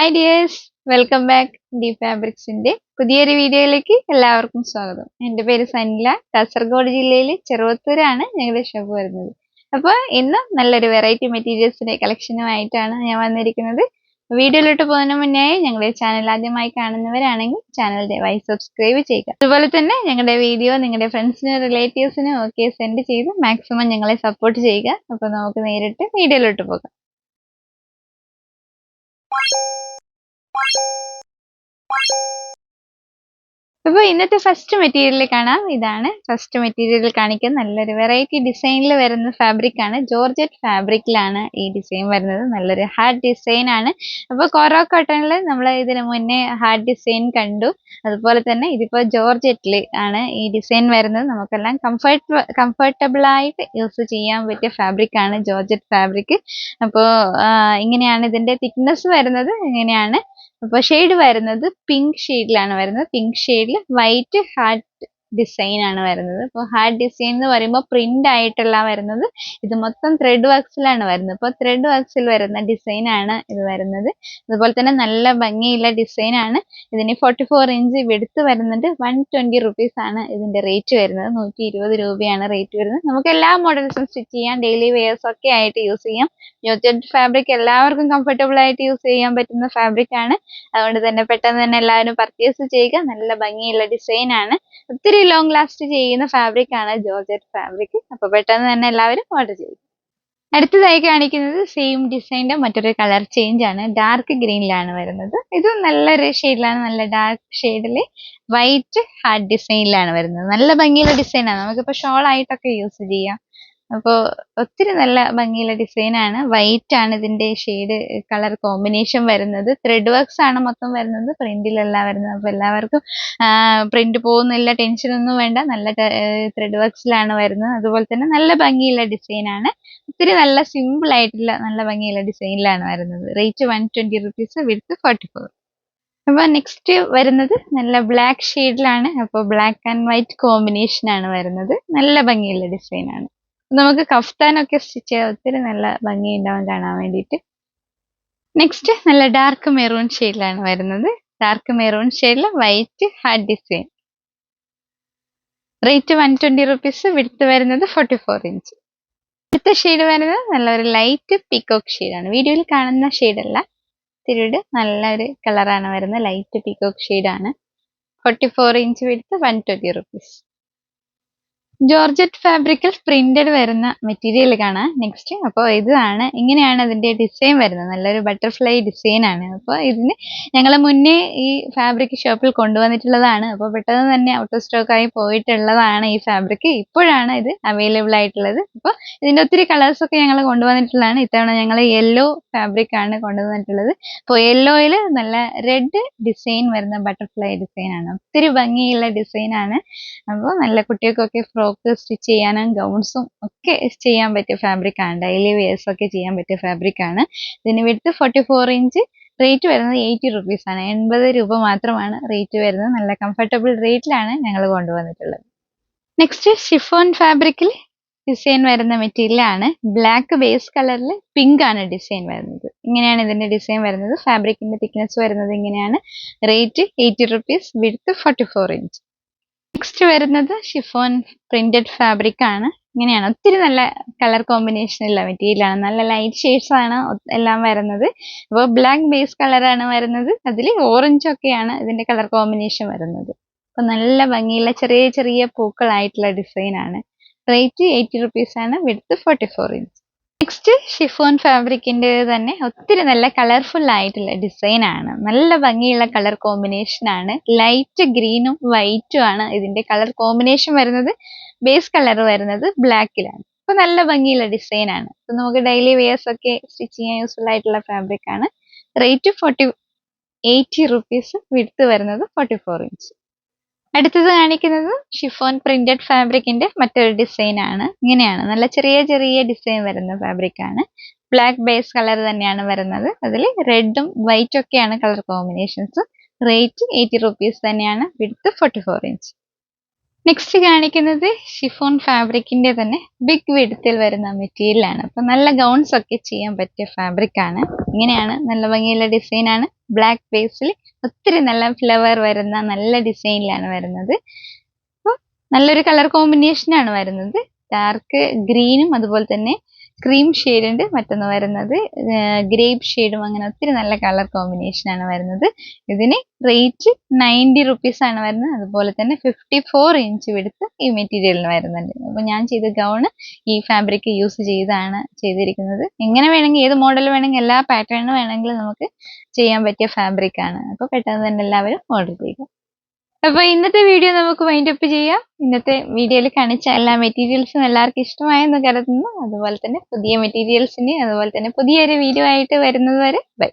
Hi dears, welcome back. D ഫാബ്രിക്സിന്റെ പുതിയൊരു വീഡിയോയിലേക്ക് എല്ലാവർക്കും സ്വാഗതം. എൻ്റെ പേര് സനില. കാസർഗോഡ് ജില്ലയിലെ ചെറുവത്തൂരാണ് ഞങ്ങളുടെ ഷോപ്പ് വരുന്നത്. അപ്പോൾ ഇന്ന് നല്ലൊരു വെറൈറ്റി മെറ്റീരിയൽസിന്റെ കളക്ഷനുമായിട്ടാണ് ഞാൻ വന്നിരിക്കുന്നത്. വീഡിയോയിലോട്ട് പോകുന്നതിന് മുന്നേ ഞങ്ങളുടെ ചാനൽ ആദ്യമായി കാണുന്നവരാണെങ്കിൽ ചാനൽ ദയവായി സബ്സ്ക്രൈബ് ചെയ്യുക. അതുപോലെ തന്നെ ഞങ്ങളുടെ വീഡിയോ നിങ്ങളുടെ ഫ്രണ്ട്സിനും റിലേറ്റീവ്സിനും ഒക്കെ സെൻഡ് ചെയ്ത് മാക്സിമം ഞങ്ങളെ സപ്പോർട്ട് ചെയ്യുക. അപ്പോൾ നമുക്ക് നേരിട്ട് വീഡിയോയിലോട്ട് പോകാം. അപ്പോൾ ഇന്നത്തെ ഫസ്റ്റ് മെറ്റീരിയൽ കാണാം. ഇതാണ് ഫസ്റ്റ് മെറ്റീരിയൽ കാണിക്കുന്ന നല്ലൊരു വെറൈറ്റി ഡിസൈനിൽ വരുന്ന ഫാബ്രിക് ആണ്. ജോർജറ്റ് ഫാബ്രിക്കിലാണ് ഈ ഡിസൈൻ വരുന്നത്. നല്ലൊരു ഹാർഡ് ഡിസൈൻ ആണ്. അപ്പോൾ കോറോ കോട്ടണിൽ നമ്മൾ ഇതിന് മുന്നേ ഹാർഡ് ഡിസൈൻ കണ്ടു. അതുപോലെ തന്നെ ഇതിപ്പോൾ ജോർജറ്റിൽ ആണ് ഈ ഡിസൈൻ വരുന്നത്. നമുക്കെല്ലാം കംഫർട്ടബിൾ ആയിട്ട് യൂസ് ചെയ്യാൻ പറ്റിയ ഫാബ്രിക് ആണ് ജോർജറ്റ് ഫാബ്രിക്. അപ്പോൾ ഇങ്ങനെയാണ് ഇതിന്റെ തിക്നെസ് വരുന്നത്. ഇങ്ങനെയാണ്. അപ്പോൾ ഷെയ്ഡ് വരുന്നത് പിങ്ക് ഷെയ്ഡിലാണ് വരുന്നത്. പിങ്ക് ഷെയ്ഡിൽ വൈറ്റ് ഹാർട്ട് ഡിസൈൻ ആണ് വരുന്നത്. അപ്പോൾ ഹാർട്ട് ഡിസൈൻ എന്ന് പറയുമ്പോൾ പ്രിന്റ് ആയിട്ടല്ല വരുന്നത്. ഇത് മൊത്തം ത്രെഡ് വർക്സിലാണ് വരുന്നത്. അപ്പോൾ ത്രെഡ് വർക്സിൽ വരുന്ന ഡിസൈൻ ആണ് ഇത് വരുന്നത്. അതുപോലെ തന്നെ നല്ല ഭംഗിയുള്ള ഡിസൈൻ ആണ്. ഇതിന് 44 ഇഞ്ച് വെടുത്ത് വരുന്നുണ്ട്. 120 റുപ്പീസ് ആണ് ഇതിന്റെ റേറ്റ് വരുന്നത്. 120 രൂപയാണ് റേറ്റ് വരുന്നത്. നമുക്ക് എല്ലാ മോഡൽസും സ്റ്റിച്ച് ചെയ്യാം. ഡെയിലി വെയേഴ്സ് ഒക്കെ ആയിട്ട് യൂസ് ചെയ്യാം. ജോർജറ്റ് ഫാബ്രിക് എല്ലാവർക്കും കംഫർട്ടബിൾ ആയിട്ട് യൂസ് ചെയ്യാൻ പറ്റുന്ന ഫാബ്രിക് ആണ്. അതുകൊണ്ട് തന്നെ പെട്ടെന്ന് തന്നെ എല്ലാവരും പർച്ചേസ് ചെയ്യുക. നല്ല ഭംഗിയുള്ള ഡിസൈൻ ആണ്. ഒത്തിരി ലോങ് ലാസ്റ്റ് ചെയ്യുന്ന ഫാബ്രിക് ആണ് ജോർജറ്റ് ഫാബ്രിക്. അപ്പോൾ പെട്ടെന്ന് തന്നെ എല്ലാവരും ഓർഡർ ചെയ്യും. അടുത്തതായി കാണിക്കുന്നത് സെയിം ഡിസൈനിന്റെ മറ്റൊരു കളർ ചേഞ്ച് ആണ്. ഡാർക്ക് ഗ്രീനിലാണ് വരുന്നത്. ഇത് നല്ലൊരു ഷെയ്ഡിലാണ്. നല്ല ഡാർക്ക് ഷെയ്ഡിൽ വൈറ്റ് ഹാർഡ് ഡിസൈനിലാണ് വരുന്നത്. നല്ല ഭംഗിയുള്ള ഡിസൈനാണ്. നമുക്കിപ്പോൾ ഷോൾ ആയിട്ടൊക്കെ യൂസ് ചെയ്യാം. അപ്പോൾ ഒത്തിരി നല്ല ഭംഗിയുള്ള ഡിസൈൻ ആണ്. വൈറ്റ് ആണ് ഇതിന്റെ ഷെയ്ഡ് കളർ കോമ്പിനേഷൻ വരുന്നത്. ത്രെഡ് വർക്ക്സ് ആണ് മൊത്തം വരുന്നത്. പ്രിന്റിലല്ല വരുന്നത്. അപ്പോൾ എല്ലാവർക്കും പ്രിന്റ് പോകുന്നില്ല, ടെൻഷൻ ഒന്നും വേണ്ട. നല്ല ത്രെഡ് വർക്ക്സിലാണ് വരുന്നത്. അതുപോലെ തന്നെ നല്ല ഭംഗിയുള്ള ഡിസൈൻ ആണ്. ഒത്തിരി നല്ല സിമ്പിൾ ആയിട്ടുള്ള നല്ല ഭംഗിയുള്ള ഡിസൈനിലാണ് വരുന്നത്. Rate 120 rupees, width 44. അപ്പോൾ നെക്സ്റ്റ് വരുന്നത് നല്ല ബ്ലാക്ക് ഷെയ്ഡിലാണ്. അപ്പോൾ ബ്ലാക്ക് ആൻഡ് വൈറ്റ് കോമ്പിനേഷൻ ആണ് വരുന്നത്. നല്ല ഭംഗിയുള്ള ഡിസൈൻ ആണ്. നമുക്ക് കഫ്താനൊക്കെ സ്റ്റിച്ച് ചെയ്യാൻ ഒത്തിരി നല്ല ഭംഗി ഉണ്ടാവും കാണാൻ വേണ്ടിയിട്ട്. നെക്സ്റ്റ് നല്ല ഡാർക്ക് മെറൂൺ ഷെയ്ഡിലാണ് വരുന്നത്. ഡാർക്ക് മെറൂൺ ഷെയ്ഡിൽ white hard design. Rate 120 rupees, width വരുന്നത് 44 ഇഞ്ച്. അടുത്ത ഷെയ്ഡ് വരുന്നത് നല്ലൊരു ലൈറ്റ് പീകോക്ക് ഷെയ്ഡാണ്. വീഡിയോയിൽ കാണുന്ന ഷെയ്ഡല്ല, തിരിയുടെ നല്ലൊരു കളറാണ് വരുന്നത്. ലൈറ്റ് പീകോക്ക് ഷെയ്ഡാണ്. 44 ഇഞ്ച് വിഡ്ത്ത്, 120 റുപ്പീസ്. ജോർജറ്റ് ഫാബ്രിക്കിൽ പ്രിന്റഡ് വരുന്ന മെറ്റീരിയൽ കാണാം നെക്സ്റ്റ്. അപ്പോൾ ഇതാണ്, ഇങ്ങനെയാണ് അതിന്റെ ഡിസൈൻ വരുന്നത്. നല്ലൊരു ബട്ടർഫ്ലൈ ഡിസൈൻ ആണ്. അപ്പോൾ ഇതിന് ഞങ്ങൾ മുന്നേ ഈ ഫാബ്രിക് ഷോപ്പിൽ കൊണ്ടുവന്നിട്ടുള്ളതാണ്. അപ്പോൾ പെട്ടെന്ന് തന്നെ ഔട്ട് ഓഫ് സ്റ്റോക്ക് ആയി പോയിട്ടുള്ളതാണ് ഈ ഫാബ്രിക്. ഇപ്പോഴാണ് ഇത് അവൈലബിൾ ആയിട്ടുള്ളത്. അപ്പോൾ ഇതിന്റെ ഒത്തിരി കളേഴ്സ് ഒക്കെ ഞങ്ങൾ കൊണ്ടുവന്നിട്ടുള്ളതാണ്. ഇത്തവണ ഞങ്ങൾ യെല്ലോ ഫാബ്രിക് ആണ് കൊണ്ടുവന്നിട്ടുള്ളത്. അപ്പോൾ യെല്ലോയിൽ നല്ല റെഡ് ഡിസൈൻ വരുന്ന ബട്ടർഫ്ലൈ ഡിസൈൻ ആണ്. ഒത്തിരി ഭംഗിയുള്ള ഡിസൈൻ ആണ്. അപ്പോൾ നല്ല കുട്ടികൾക്കൊക്കെ ഫ്രോക്ക് സ്റ്റിച്ച് ചെയ്യാനും ഗൗൺസും ഒക്കെ ചെയ്യാൻ പറ്റിയ ഫാബ്രിക് ആണ്. ഡെയിലി വെയേഴ്സ് ഒക്കെ ചെയ്യാൻ പറ്റിയ ഫാബ്രിക് ആണ്. ഇതിന് വിഡ്ത്ത് 44 ഇഞ്ച്. റേറ്റ് വരുന്നത് 80 റുപ്പീസ് ആണ്. 80 രൂപ മാത്രമാണ് റേറ്റ് വരുന്നത്. നല്ല കംഫർട്ടബിൾ റേറ്റിലാണ് ഞങ്ങൾ കൊണ്ടുവന്നിട്ടുള്ളത്. നെക്സ്റ്റ് ഷിഫോൺ ഫാബ്രിക്കിൽ ഡിസൈൻ വരുന്ന മെറ്റീരിയൽ ആണ്. ബ്ലാക്ക് ബേസ് കളറിൽ പിങ്ക് ആണ് ഡിസൈൻ വരുന്നത്. ഇങ്ങനെയാണ് ഇതിന്റെ ഡിസൈൻ വരുന്നത്. ഫാബ്രിക്കിന്റെ തിക്നെസ് വരുന്നത് ഇങ്ങനെയാണ്. Rate 80 rupees, width 44 inch. Next വരുന്നത് ഷിഫോൺ പ്രിന്റഡ് ഫാബ്രിക് ആണ്. ഇങ്ങനെയാണ്. ഒത്തിരി നല്ല കളർ കോമ്പിനേഷൻ ഉള്ള മെറ്റീരിയൽ ആണ്. നല്ല ലൈറ്റ് ഷെയ്ഡ്സ് ആണ് എല്ലാം വരുന്നത്. അപ്പോൾ ബ്ലാക്ക് ബേസ് കളറാണ് വരുന്നത്. അതിൽ ഓറഞ്ച് ഒക്കെയാണ് ഇതിന്റെ കളർ കോമ്പിനേഷൻ വരുന്നത്. അപ്പോൾ നല്ല ഭംഗിയുള്ള ചെറിയ ചെറിയ പൂക്കളായിട്ടുള്ള ഡിസൈൻ ആണ്. റേറ്റ് 80 റുപ്പീസ് ആണ്, വിഡ്ത്ത് 44 ഇഞ്ച്. നെക്സ്റ്റ് ഷിഫോൺ ഫാബ്രിക്കിന്റെ തന്നെ ഒത്തിരി നല്ല കളർഫുൾ ആയിട്ടുള്ള ഡിസൈൻ ആണ്. നല്ല ഭംഗിയുള്ള കളർ കോമ്പിനേഷൻ ആണ്. ലൈറ്റ് ഗ്രീനും വൈറ്റും ആണ് ഇതിന്റെ കളർ കോമ്പിനേഷൻ വരുന്നത്. ബേസ് കളർ വരുന്നത് ബ്ലാക്കിലാണ്. അപ്പൊ നല്ല ഭംഗിയുള്ള ഡിസൈൻ ആണ്. അപ്പൊ നമുക്ക് ഡെയിലി വെയേഴ്സ് ഒക്കെ സ്റ്റിച്ച് ചെയ്യാൻ യൂസ്ഫുൾ ആയിട്ടുള്ള ഫാബ്രിക് ആണ്. റേറ്റ് 80 റുപ്പീസ്, വിഡ്ത്ത് വരുന്നത് 44 ഇഞ്ച്. അടുത്തത് കാണിക്കുന്നത് ഷിഫോൺ പ്രിന്റഡ് ഫാബ്രിക്കിന്റെ മറ്റൊരു ഡിസൈൻ ആണ്. ഇങ്ങനെയാണ്. നല്ല ചെറിയ ചെറിയ ഡിസൈൻ വരുന്ന ഫാബ്രിക് ആണ്. ബ്ലാക്ക് ബേസ് കളർ തന്നെയാണ് വരുന്നത്. അതിൽ റെഡും വൈറ്റും ഒക്കെയാണ് കളർ കോമ്പിനേഷൻസ്. റേറ്റ് 80 റുപ്പീസ് തന്നെയാണ്, വിഡ്ത്ത് 44 ഇഞ്ച്. നെക്സ്റ്റ് കാണിക്കുന്നത് ഷിഫോൺ ഫാബ്രിക്കിന്റെ തന്നെ ബിഗ് വിഡ്ത്തിൽ വരുന്ന മെറ്റീരിയൽ ആണ്. അപ്പൊ നല്ല ഗൗൺസ് ഒക്കെ ചെയ്യാൻ പറ്റിയ ഫാബ്രിക് ആണ്. ഇങ്ങനെയാണ്, നല്ല ഭംഗിയുള്ള ഡിസൈൻ ആണ്. ബ്ലാക്ക് ബേസിൽ ഒത്തിരി നല്ല ഫ്ലവർ വരുന്ന നല്ല ഡിസൈനിലാണ് വരുന്നത്. അപ്പോൾ നല്ലൊരു കളർ കോമ്പിനേഷൻ ആണ് വരുന്നത്. ഡാർക്ക് ഗ്രീനും അതുപോലെ തന്നെ ക്രീം ഷെയ്ഡ് ഉണ്ട്, മറ്റൊന്ന് വരുന്നത് ഗ്രേപ്പ് ഷെയ്ഡും. അങ്ങനെ ഒത്തിരി നല്ല കളർ കോമ്പിനേഷൻ ആണ് വരുന്നത്. ഇതിന് റേറ്റ് 90 റുപ്പീസ് ആണ് വരുന്നത്. അതുപോലെ തന്നെ 54 ഇഞ്ച് വിടുത്ത് ഈ മെറ്റീരിയലിന് വരുന്നുണ്ട്. അപ്പോൾ ഞാൻ ചെയ്ത ഗൗണ് ഈ ഫാബ്രിക് യൂസ് ചെയ്താണ് ചെയ്തിരിക്കുന്നത്. എങ്ങനെ വേണമെങ്കിൽ, ഏത് മോഡൽ വേണമെങ്കിൽ, എല്ലാ പാറ്റേണിനും വേണമെങ്കിൽ നമുക്ക് ചെയ്യാൻ പറ്റിയ ഫാബ്രിക് ആണ്. അപ്പോൾ പെട്ടെന്ന് തന്നെ എല്ലാവരും ഓർഡർ ചെയ്യുക. അപ്പോൾ ഇന്നത്തെ വീഡിയോ നമുക്ക് വൈൻഡ് അപ്പ് ചെയ്യാം. ഇന്നത്തെ വീഡിയോയിൽ കാണിച്ച എല്ലാ മെറ്റീരിയൽസും എല്ലാവർക്കും ഇഷ്ടമായെന്ന് കരുതുന്നു. അതുപോലെ തന്നെ പുതിയ മെറ്റീരിയൽസിന് അതുപോലെ തന്നെ പുതിയൊരു വീഡിയോ ആയിട്ട് വരുന്നത് വരെ ബൈ.